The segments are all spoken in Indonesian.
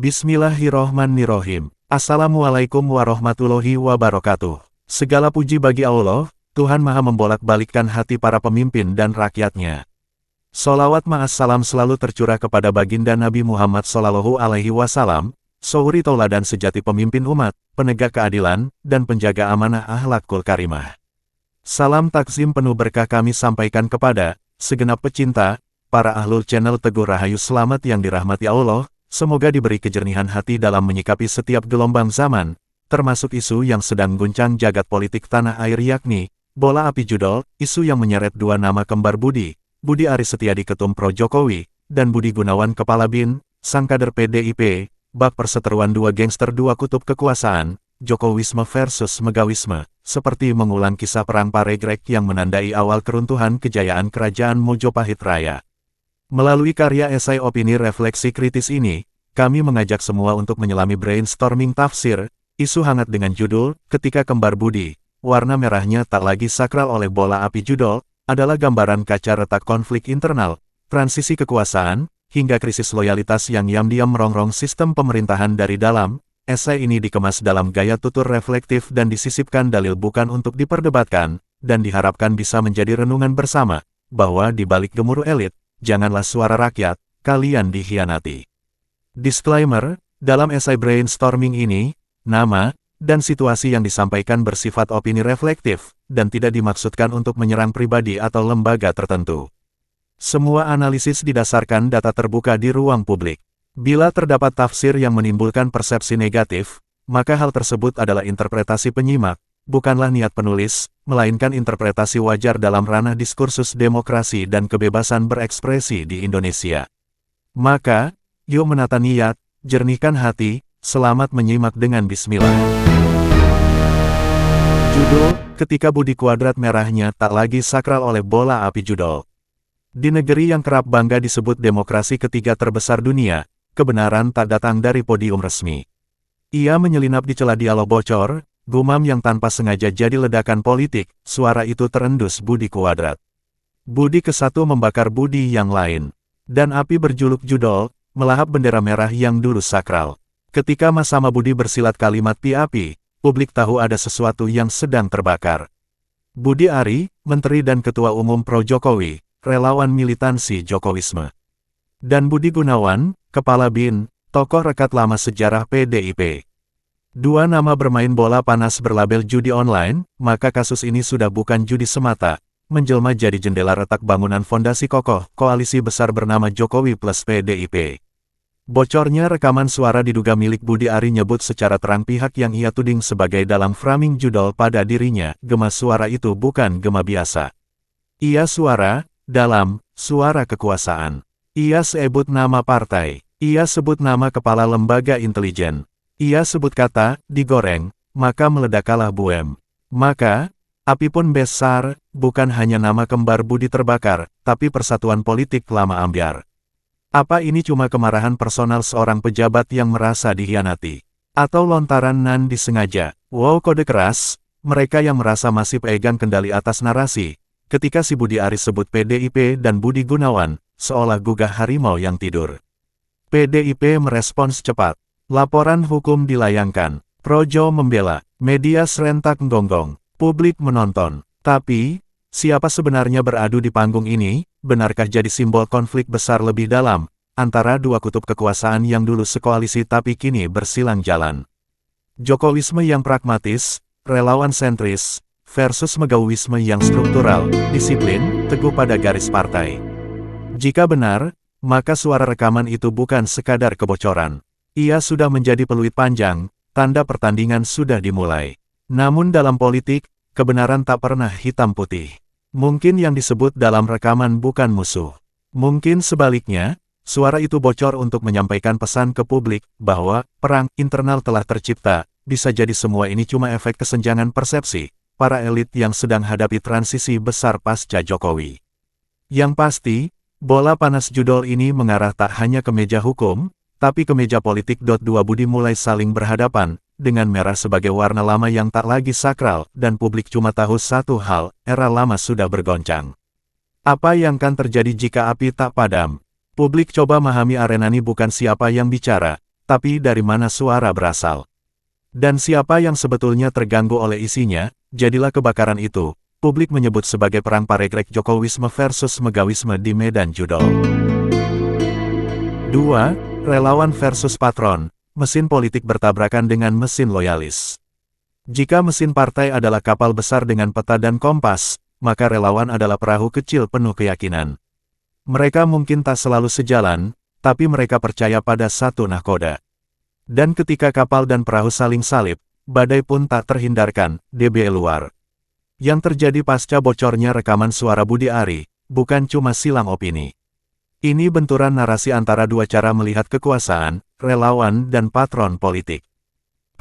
Bismillahirrohmanirrohim. Assalamualaikum warahmatullahi wabarakatuh. Segala puji bagi Allah, Tuhan Maha membolak-balikkan hati para pemimpin dan rakyatnya. Sholawat ma'as salam selalu tercurah kepada baginda Nabi Muhammad SAW, suri tauladan sejati pemimpin umat, penegak keadilan, dan penjaga amanah akhlakul karimah. Salam takzim penuh berkah kami sampaikan kepada segenap pecinta, para ahlul channel Teguh Rahayu Selamat yang dirahmati Allah. Semoga diberi kejernihan hati dalam menyikapi setiap gelombang zaman, termasuk isu yang sedang guncang jagat politik tanah air yakni, bola api judol, isu yang menyeret dua nama kembar Budi Aris Setiadi Ketum Pro Jokowi, dan Budi Gunawan Kepala BIN, sang kader PDIP, bak perseteruan dua gangster dua kutub kekuasaan, Jokowisme versus Megawisme, seperti mengulang kisah perang paregrek yang menandai awal keruntuhan kejayaan kerajaan Mojopahit Raya. Melalui karya esai opini refleksi kritis ini, kami mengajak semua untuk menyelami brainstorming tafsir, isu hangat dengan judul, Ketika Kembar Budi, warna merahnya tak lagi sakral oleh bola api judol, adalah gambaran kaca retak konflik internal, transisi kekuasaan, hingga krisis loyalitas yang diam-diam merongrong sistem pemerintahan dari dalam. Esai ini dikemas dalam gaya tutur reflektif dan disisipkan dalil bukan untuk diperdebatkan, dan diharapkan bisa menjadi renungan bersama, bahwa di balik gemuruh elit, janganlah suara rakyat, kalian dikhianati. Disclaimer, dalam esai brainstorming ini, nama, dan situasi yang disampaikan bersifat opini reflektif, dan tidak dimaksudkan untuk menyerang pribadi atau lembaga tertentu. Semua analisis didasarkan data terbuka di ruang publik. Bila terdapat tafsir yang menimbulkan persepsi negatif, maka hal tersebut adalah interpretasi penyimak, bukanlah niat penulis, melainkan interpretasi wajar dalam ranah diskursus demokrasi dan kebebasan berekspresi di Indonesia. Maka, yuk menata niat, jernihkan hati, selamat menyimak dengan bismillah. Judul, Ketika Budi Kuadrat merahnya tak lagi sakral oleh bola api judol. Di negeri yang kerap bangga disebut demokrasi ketiga terbesar dunia, kebenaran tak datang dari podium resmi. Ia menyelinap di celah dialog bocor, gumam yang tanpa sengaja jadi ledakan politik, suara itu terendus Budi Kuadrat. Budi ke-1 membakar Budi yang lain. Dan api berjuluk judol, melahap bendera merah yang dulu sakral. Ketika Mas-sama Budi bersilat kalimat pi-api, publik tahu ada sesuatu yang sedang terbakar. Budi Ari, Menteri dan Ketua Umum Pro Jokowi, relawan militansi Jokowisme. Dan Budi Gunawan, Kepala BIN, tokoh rekat lama sejarah PDIP. Dua nama bermain bola panas berlabel judi online, maka kasus ini sudah bukan judi semata, menjelma jadi jendela retak bangunan fondasi kokoh, koalisi besar bernama Jokowi plus PDIP. Bocornya rekaman suara diduga milik Budi Ari nyebut secara terang pihak yang ia tuding sebagai dalam framing judol pada dirinya, gema suara itu bukan gema biasa. Ia suara, dalam, suara kekuasaan. Ia sebut nama partai. Ia sebut nama kepala lembaga intelijen. Ia sebut kata, digoreng, maka meledaklah buem. Maka, api pun besar, bukan hanya nama kembar Budi terbakar, tapi persatuan politik lama ambyar. Apa ini cuma kemarahan personal seorang pejabat yang merasa dikhianati? Atau lontaran nan disengaja? Wow, kode keras, mereka yang merasa masih pegang kendali atas narasi. Ketika si Budi Ari sebut PDIP dan Budi Gunawan, seolah gugah harimau yang tidur. PDIP merespons cepat. Laporan hukum dilayangkan, Projo membela, media serentak gonggong, publik menonton. Tapi, siapa sebenarnya beradu di panggung ini? Benarkah jadi simbol konflik besar lebih dalam, antara dua kutub kekuasaan yang dulu sekoalisi tapi kini bersilang jalan? Jokowisme yang pragmatis, relawan sentris, versus Megawisme yang struktural, disiplin, teguh pada garis partai. Jika benar, maka suara rekaman itu bukan sekadar kebocoran. Ia sudah menjadi peluit panjang, tanda pertandingan sudah dimulai. Namun dalam politik, kebenaran tak pernah hitam putih. Mungkin yang disebut dalam rekaman bukan musuh. Mungkin sebaliknya, suara itu bocor untuk menyampaikan pesan ke publik, bahwa perang internal telah tercipta, bisa jadi semua ini cuma efek kesenjangan persepsi, para elit yang sedang hadapi transisi besar pasca Jokowi. Yang pasti, bola panas judol ini mengarah tak hanya ke meja hukum, tapi ke meja politik. Dua Budi mulai saling berhadapan, dengan merah sebagai warna lama yang tak lagi sakral, dan publik cuma tahu satu hal, era lama sudah bergoncang. Apa yang akan terjadi jika api tak padam? Publik coba memahami arena ini bukan siapa yang bicara, tapi dari mana suara berasal. Dan siapa yang sebetulnya terganggu oleh isinya, jadilah kebakaran itu. Publik menyebut sebagai perang paregrek Jokowisme versus Megawisme di medan judul. 2. Relawan versus patron, mesin politik bertabrakan dengan mesin loyalis. Jika mesin partai adalah kapal besar dengan peta dan kompas, maka relawan adalah perahu kecil penuh keyakinan. Mereka mungkin tak selalu sejalan, tapi mereka percaya pada satu nahkoda. Dan ketika kapal dan perahu saling salib, badai pun tak terhindarkan, DB luar. Yang terjadi pasca bocornya rekaman suara Budi Ari, bukan cuma silang opini. Ini benturan narasi antara dua cara melihat kekuasaan, relawan dan patron politik.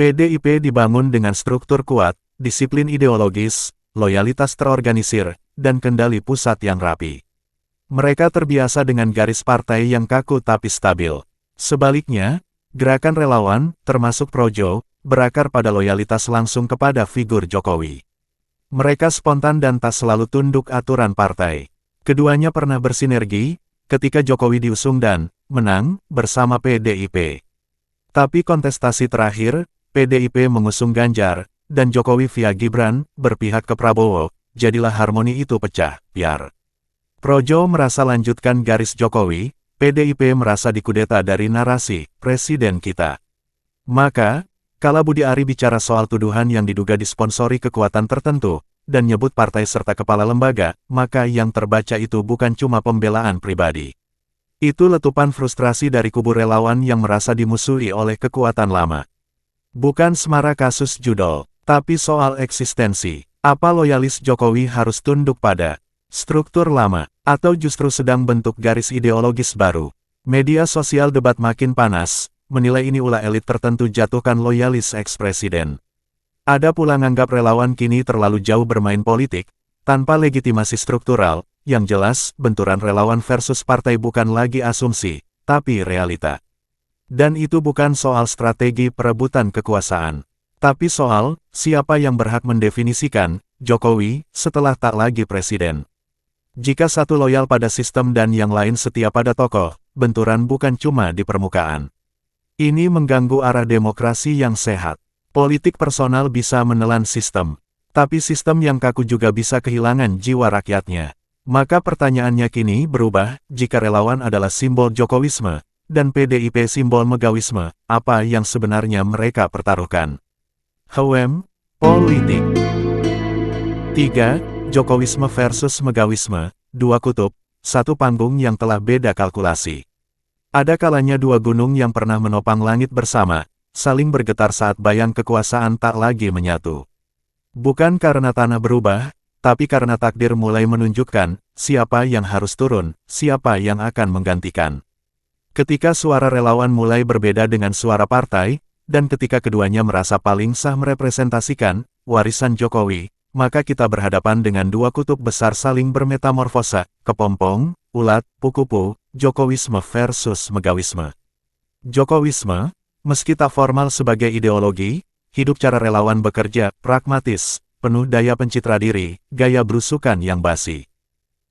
PDIP dibangun dengan struktur kuat, disiplin ideologis, loyalitas terorganisir, dan kendali pusat yang rapi. Mereka terbiasa dengan garis partai yang kaku tapi stabil. Sebaliknya, gerakan relawan, termasuk Projo, berakar pada loyalitas langsung kepada figur Jokowi. Mereka spontan dan tak selalu tunduk aturan partai. Keduanya pernah bersinergi, ketika Jokowi diusung dan menang bersama PDIP. Tapi kontestasi terakhir, PDIP mengusung Ganjar, dan Jokowi via Gibran, berpihak ke Prabowo, jadilah harmoni itu pecah, biar. Projo merasa lanjutkan garis Jokowi, PDIP merasa dikudeta dari narasi, presiden kita. Maka, kala Budi Ari bicara soal tuduhan yang diduga disponsori kekuatan tertentu, dan nyebut partai serta kepala lembaga, maka yang terbaca itu bukan cuma pembelaan pribadi. Itu letupan frustrasi dari kubu relawan yang merasa dimusuhi oleh kekuatan lama. Bukan semara kasus judol, tapi soal eksistensi. Apa loyalis Jokowi harus tunduk pada struktur lama, atau justru sedang bentuk garis ideologis baru? Media sosial debat makin panas, menilai ini ulah elit tertentu jatuhkan loyalis eks-presiden. Ada pula nganggap relawan kini terlalu jauh bermain politik, tanpa legitimasi struktural, yang jelas, benturan relawan versus partai bukan lagi asumsi, tapi realita. Dan itu bukan soal strategi perebutan kekuasaan, tapi soal, siapa yang berhak mendefinisikan, Jokowi, setelah tak lagi presiden. Jika satu loyal pada sistem dan yang lain setia pada tokoh, benturan bukan cuma di permukaan. Ini mengganggu arah demokrasi yang sehat. Politik personal bisa menelan sistem, tapi sistem yang kaku juga bisa kehilangan jiwa rakyatnya. Maka pertanyaannya kini berubah, jika relawan adalah simbol Jokowisme, dan PDIP simbol Megawisme, apa yang sebenarnya mereka pertaruhkan? Politik. 3. Jokowisme versus Megawisme, dua kutub, satu panggung yang telah beda kalkulasi. Ada kalanya dua gunung yang pernah menopang langit bersama, saling bergetar saat bayang kekuasaan tak lagi menyatu. Bukan karena tanah berubah, tapi karena takdir mulai menunjukkan, siapa yang harus turun, siapa yang akan menggantikan. Ketika suara relawan mulai berbeda dengan suara partai, dan ketika keduanya merasa paling sah merepresentasikan warisan Jokowi, maka kita berhadapan dengan dua kutub besar saling bermetamorfosa, kepompong, ulat, kupu-kupu, Jokowisme versus Megawisme. Jokowisme, meski tak formal sebagai ideologi, hidup cara relawan bekerja, pragmatis, penuh daya pencitra diri, gaya berusukan yang basi.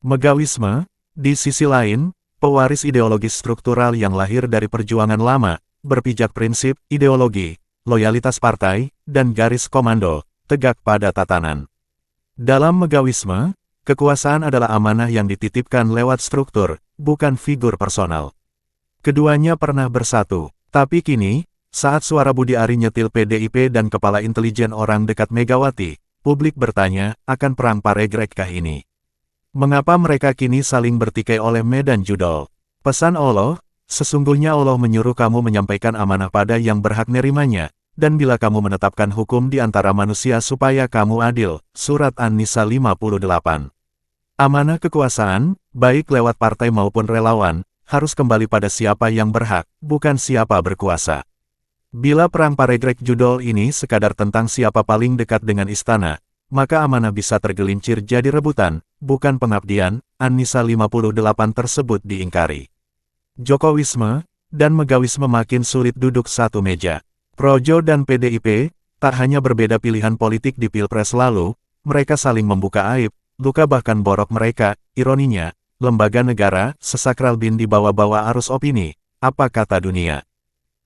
Megawisme, di sisi lain, pewaris ideologis struktural yang lahir dari perjuangan lama, berpijak prinsip, ideologi, loyalitas partai, dan garis komando, tegak pada tatanan. Dalam Megawisme, kekuasaan adalah amanah yang dititipkan lewat struktur, bukan figur personal. Keduanya pernah bersatu, tapi kini, saat suara Budi Ari nyetil PDIP dan kepala intelijen orang dekat Megawati, publik bertanya, akan perang paregrekkah ini? Mengapa mereka kini saling bertikai oleh medan judul? Pesan Allah, sesungguhnya Allah menyuruh kamu menyampaikan amanah pada yang berhak nerimanya, dan bila kamu menetapkan hukum di antara manusia supaya kamu adil. Surat An-Nisa 58. Amanah kekuasaan, baik lewat partai maupun relawan, harus kembali pada siapa yang berhak, bukan siapa berkuasa. Bila perang paregrek judul ini sekadar tentang siapa paling dekat dengan istana, maka amanah bisa tergelincir jadi rebutan, bukan pengabdian. An-Nisa 58 tersebut diingkari. Jokowisme dan Megawisme makin sulit duduk satu meja. Projo dan PDIP, tak hanya berbeda pilihan politik di Pilpres lalu, mereka saling membuka aib, luka bahkan borok mereka. Ironinya, lembaga negara, sesakral bin dibawa-bawa arus opini, apa kata dunia.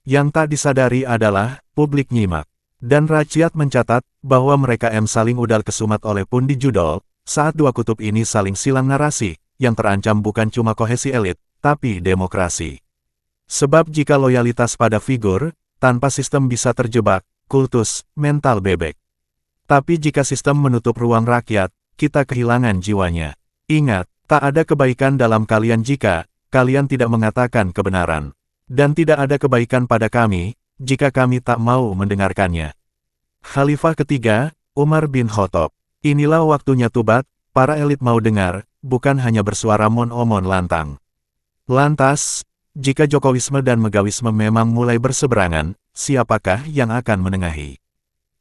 Yang tak disadari adalah, publik nyimak. Dan rakyat mencatat, bahwa mereka saling udal kesumat oleh pundi judol, saat dua kutub ini saling silang narasi, yang terancam bukan cuma kohesi elit, tapi demokrasi. Sebab jika loyalitas pada figur, tanpa sistem bisa terjebak, kultus, mental bebek. Tapi jika sistem menutup ruang rakyat, kita kehilangan jiwanya. Ingat, tak ada kebaikan dalam kalian jika kalian tidak mengatakan kebenaran. Dan tidak ada kebaikan pada kami, jika kami tak mau mendengarkannya. Khalifah ketiga, Umar bin Khattab. Inilah waktunya tobat, para elit mau dengar, bukan hanya bersuara mon-omon lantang. Lantas, jika Jokowisme dan Megawisme memang mulai berseberangan, siapakah yang akan menengahi?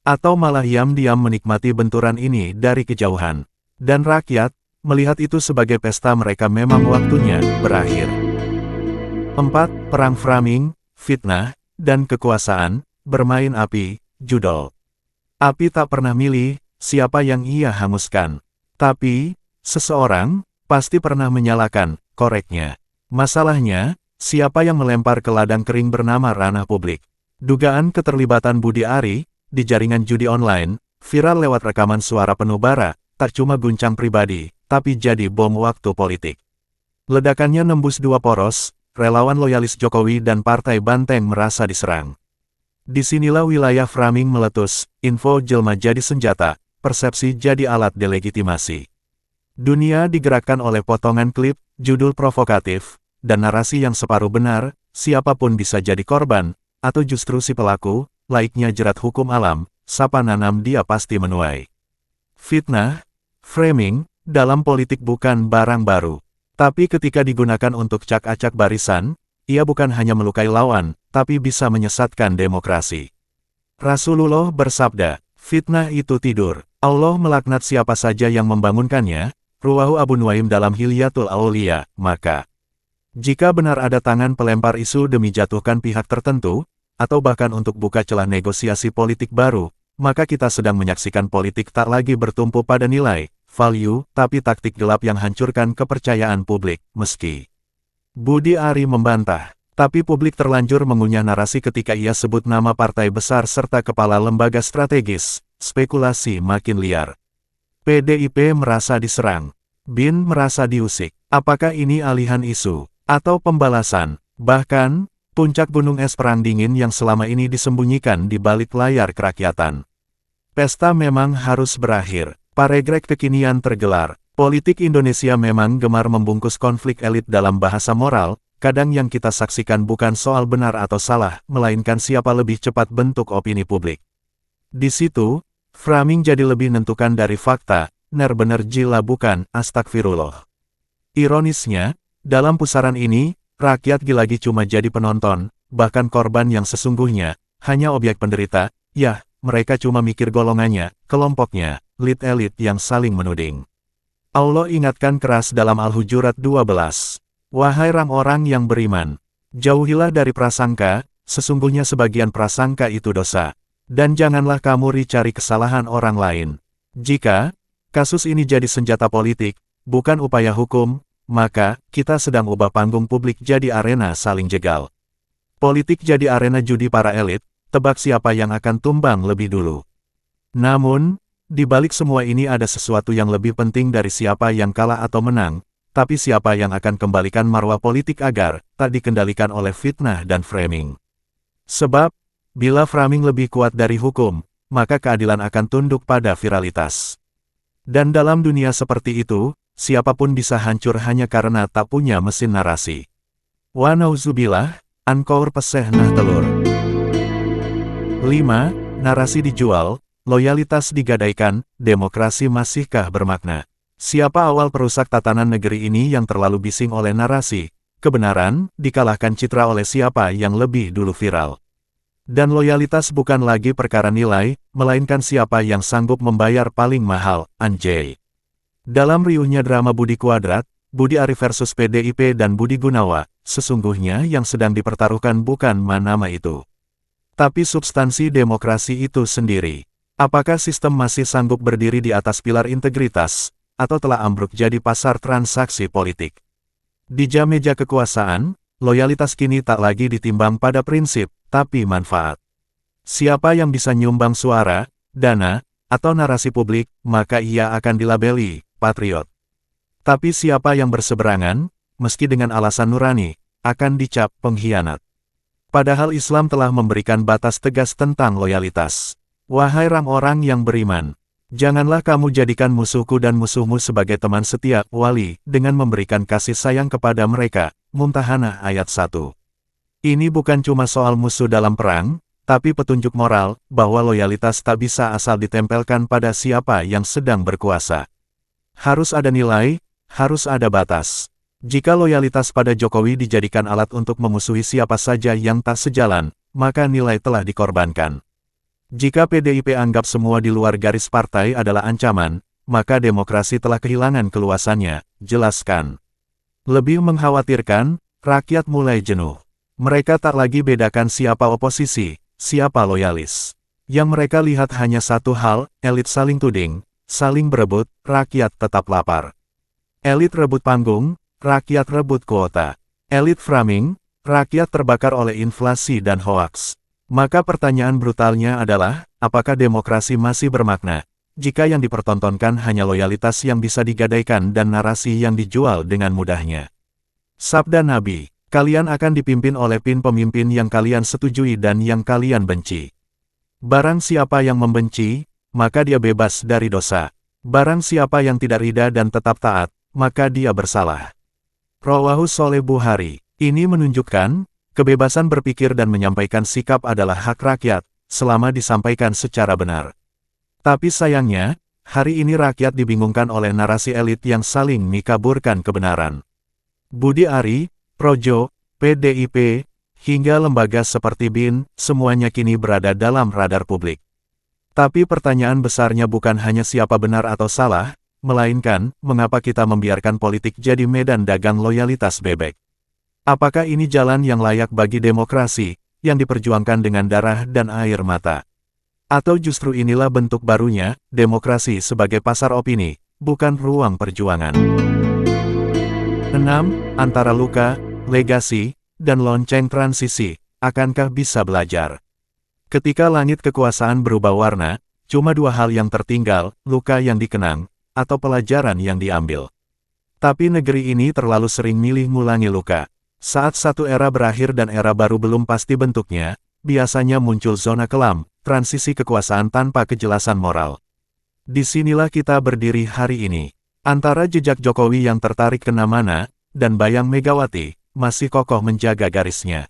Atau malah diam-diam menikmati benturan ini dari kejauhan. Dan rakyat, melihat itu sebagai pesta mereka memang waktunya berakhir. 4. Perang framing, fitnah, dan kekuasaan, bermain api, judol. Api tak pernah milih siapa yang ia hanguskan. Tapi, seseorang pasti pernah menyalakan koreknya. Masalahnya, siapa yang melempar ke ladang kering bernama ranah publik? Dugaan keterlibatan Budi Ari di jaringan judi online, viral lewat rekaman suara penuh bara, tak cuma guncang pribadi, tapi jadi bom waktu politik. Ledakannya nembus dua poros, relawan loyalis Jokowi dan Partai Banteng merasa diserang. Disinilah wilayah framing meletus, info jelma jadi senjata, persepsi jadi alat delegitimasi. Dunia digerakkan oleh potongan klip, judul provokatif, dan narasi yang separuh benar, siapapun bisa jadi korban, atau justru si pelaku, laiknya jerat hukum alam, sapa nanam dia pasti menuai. Fitnah, framing, dalam politik bukan barang baru. Tapi ketika digunakan untuk cak-acak barisan, ia bukan hanya melukai lawan, tapi bisa menyesatkan demokrasi. Rasulullah bersabda, fitnah itu tidur. Allah melaknat siapa saja yang membangunkannya, ruwahu Abu Nuaim dalam Hilyatul Auliya, maka jika benar ada tangan pelempar isu demi jatuhkan pihak tertentu, atau bahkan untuk buka celah negosiasi politik baru, maka kita sedang menyaksikan politik tak lagi bertumpu pada nilai, value, tapi taktik gelap yang hancurkan kepercayaan publik, meski Budi Ari membantah. Tapi publik terlanjur mengunyah narasi ketika ia sebut nama partai besar serta kepala lembaga strategis, spekulasi makin liar. PDIP merasa diserang, BIN merasa diusik. Apakah ini alihan isu, atau pembalasan? Bahkan, puncak gunung es perang dingin yang selama ini disembunyikan di balik layar kerakyatan. Pesta memang harus berakhir. Paregrek kekinian tergelar. Politik Indonesia memang gemar membungkus konflik elit dalam bahasa moral. Kadang yang kita saksikan bukan soal benar atau salah, melainkan siapa lebih cepat bentuk opini publik. Di situ, framing jadi lebih menentukan dari fakta, benar-benar gila bukan, astagfirullah. Ironisnya, dalam pusaran ini, rakyat lagi cuma jadi penonton, bahkan korban yang sesungguhnya, hanya objek penderita, yah, mereka cuma mikir golongannya, kelompoknya, elit yang saling menuding. Allah ingatkan keras dalam Al-Hujurat 12. Wahai orang-orang yang beriman, jauhilah dari prasangka, sesungguhnya sebagian prasangka itu dosa. Dan janganlah kamu cari kesalahan orang lain. Jika kasus ini jadi senjata politik, bukan upaya hukum, maka kita sedang ubah panggung publik jadi arena saling jegal. Politik jadi arena judi para elit, tebak siapa yang akan tumbang lebih dulu. Namun, di balik semua ini ada sesuatu yang lebih penting dari siapa yang kalah atau menang, tapi siapa yang akan kembalikan marwah politik agar tak dikendalikan oleh fitnah dan framing. Sebab, bila framing lebih kuat dari hukum, maka keadilan akan tunduk pada viralitas. Dan dalam dunia seperti itu, siapapun bisa hancur hanya karena tak punya mesin narasi. Wa nauzubillah, Ankaur peseh nah telur. 5. Narasi dijual, loyalitas digadaikan, demokrasi masihkah bermakna? Siapa awal perusak tatanan negeri ini yang terlalu bising oleh narasi, kebenaran, dikalahkan citra oleh siapa yang lebih dulu viral. Dan loyalitas bukan lagi perkara nilai, melainkan siapa yang sanggup membayar paling mahal, anjay. Dalam riuhnya drama Budi Kuadrat, Budi Ari versus PDIP dan Budi Gunawan, sesungguhnya yang sedang dipertaruhkan bukan nama itu, tapi substansi demokrasi itu sendiri. Apakah sistem masih sanggup berdiri di atas pilar integritas, atau telah ambruk jadi pasar transaksi politik? Di jam meja kekuasaan, loyalitas kini tak lagi ditimbang pada prinsip, tapi manfaat. Siapa yang bisa nyumbang suara, dana, atau narasi publik, maka ia akan dilabeli patriot. Tapi siapa yang berseberangan, meski dengan alasan nurani, akan dicap pengkhianat. Padahal Islam telah memberikan batas tegas tentang loyalitas. Wahai orang-orang yang beriman, janganlah kamu jadikan musuhku dan musuhmu sebagai teman setia, wali, dengan memberikan kasih sayang kepada mereka. Mumtahanah ayat 1. Ini bukan cuma soal musuh dalam perang, tapi petunjuk moral, bahwa loyalitas tak bisa asal ditempelkan pada siapa yang sedang berkuasa. Harus ada nilai, harus ada batas. Jika loyalitas pada Jokowi dijadikan alat untuk memusuhi siapa saja yang tak sejalan, maka nilai telah dikorbankan. Jika PDIP anggap semua di luar garis partai adalah ancaman, maka demokrasi telah kehilangan keluasannya, jelaskan. Lebih mengkhawatirkan, rakyat mulai jenuh. Mereka tak lagi bedakan siapa oposisi, siapa loyalis. Yang mereka lihat hanya satu hal, elit saling tuding, saling berebut, rakyat tetap lapar. Elit rebut panggung, rakyat rebut kuota. Elit framing, rakyat terbakar oleh inflasi dan hoaks. Maka pertanyaan brutalnya adalah, apakah demokrasi masih bermakna, jika yang dipertontonkan hanya loyalitas yang bisa digadaikan dan narasi yang dijual dengan mudahnya? Sabda Nabi, kalian akan dipimpin oleh pemimpin yang kalian setujui dan yang kalian benci. Barang siapa yang membenci, maka dia bebas dari dosa. Barang siapa yang tidak ridha dan tetap taat, maka dia bersalah. Rawahu Sholeh Bukhari. Ini menunjukkan, kebebasan berpikir dan menyampaikan sikap adalah hak rakyat, selama disampaikan secara benar. Tapi sayangnya, hari ini rakyat dibingungkan oleh narasi elit yang saling mikaburkan kebenaran. Budi Ari, Projo, PDIP, hingga lembaga seperti BIN, semuanya kini berada dalam radar publik. Tapi pertanyaan besarnya bukan hanya siapa benar atau salah, melainkan, mengapa kita membiarkan politik jadi medan dagang loyalitas bebek? Apakah ini jalan yang layak bagi demokrasi, yang diperjuangkan dengan darah dan air mata? Atau justru inilah bentuk barunya, demokrasi sebagai pasar opini, bukan ruang perjuangan? 6. Antara luka, legasi, dan lonceng transisi, akankah bisa belajar? Ketika langit kekuasaan berubah warna, cuma dua hal yang tertinggal, luka yang dikenang, atau pelajaran yang diambil. Tapi negeri ini terlalu sering milih ngulangi luka. Saat satu era berakhir dan era baru belum pasti bentuknya, biasanya muncul zona kelam, transisi kekuasaan tanpa kejelasan moral. Disinilah kita berdiri hari ini. Antara jejak Jokowi yang tertarik kemana-mana, dan bayang Megawati, masih kokoh menjaga garisnya.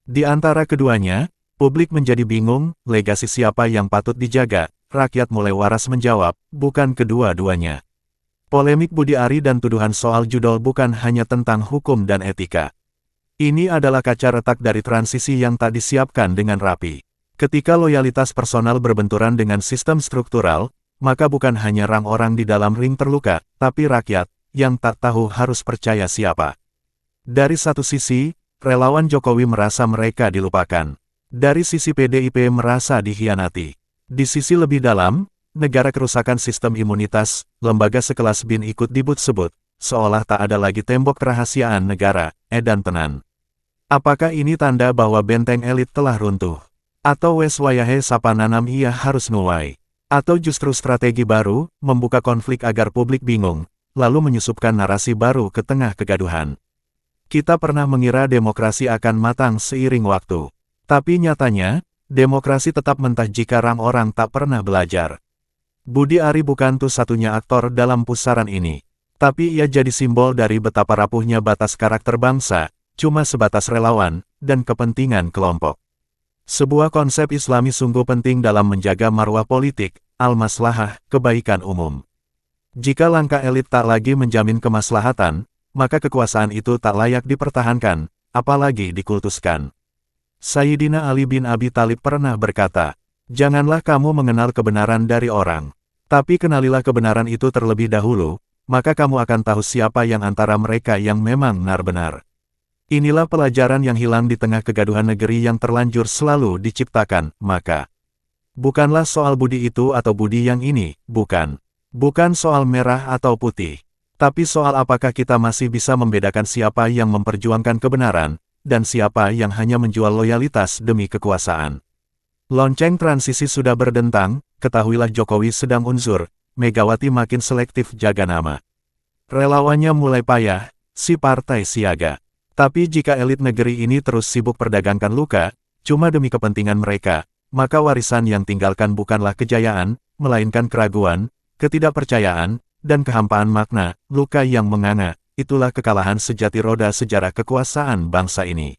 Di antara keduanya, publik menjadi bingung, legasi siapa yang patut dijaga, rakyat mulai waras menjawab, bukan kedua-duanya. Polemik Budi Ari dan tuduhan soal judol bukan hanya tentang hukum dan etika. Ini adalah kaca retak dari transisi yang tak disiapkan dengan rapi. Ketika loyalitas personal berbenturan dengan sistem struktural, maka bukan hanya orang-orang di dalam ring terluka, tapi rakyat, yang tak tahu harus percaya siapa. Dari satu sisi, relawan Jokowi merasa mereka dilupakan. Dari sisi PDIP merasa dikhianati. Di sisi lebih dalam, negara kerusakan sistem imunitas, lembaga sekelas BIN ikut dibut-sebut, seolah tak ada lagi tembok kerahasiaan negara, edan tenan. Apakah ini tanda bahwa benteng elit telah runtuh? Atau wes wayahe sapa nanam ia harus nuwai? Atau justru strategi baru, membuka konflik agar publik bingung, lalu menyusupkan narasi baru ke tengah kegaduhan? Kita pernah mengira demokrasi akan matang seiring waktu. Tapi nyatanya, demokrasi tetap mentah jika orang-orang tak pernah belajar. Budi Ari bukan satu-satunya aktor dalam pusaran ini. Tapi ia jadi simbol dari betapa rapuhnya batas karakter bangsa, cuma sebatas relawan, dan kepentingan kelompok. Sebuah konsep Islami sungguh penting dalam menjaga marwah politik, al-maslahah, kebaikan umum. Jika langkah elit tak lagi menjamin kemaslahatan, maka kekuasaan itu tak layak dipertahankan, apalagi dikultuskan. Sayyidina Ali bin Abi Thalib pernah berkata, "Janganlah kamu mengenal kebenaran dari orang, tapi kenalilah kebenaran itu terlebih dahulu, maka kamu akan tahu siapa yang antara mereka yang memang benar-benar." Inilah pelajaran yang hilang di tengah kegaduhan negeri yang terlanjur selalu diciptakan, maka bukanlah soal budi itu atau budi yang ini, bukan. Bukan soal merah atau putih. Tapi soal apakah kita masih bisa membedakan siapa yang memperjuangkan kebenaran, dan siapa yang hanya menjual loyalitas demi kekuasaan. Lonceng transisi sudah berdentang, ketahuilah Jokowi sedang unzur, Megawati makin selektif jaga nama. Relawannya mulai payah, si partai siaga. Tapi jika elit negeri ini terus sibuk perdagangkan luka, cuma demi kepentingan mereka, maka warisan yang tinggalkan bukanlah kejayaan, melainkan keraguan, ketidakpercayaan, dan kehampaan makna, luka yang menganga, itulah kekalahan sejati roda sejarah kekuasaan bangsa ini.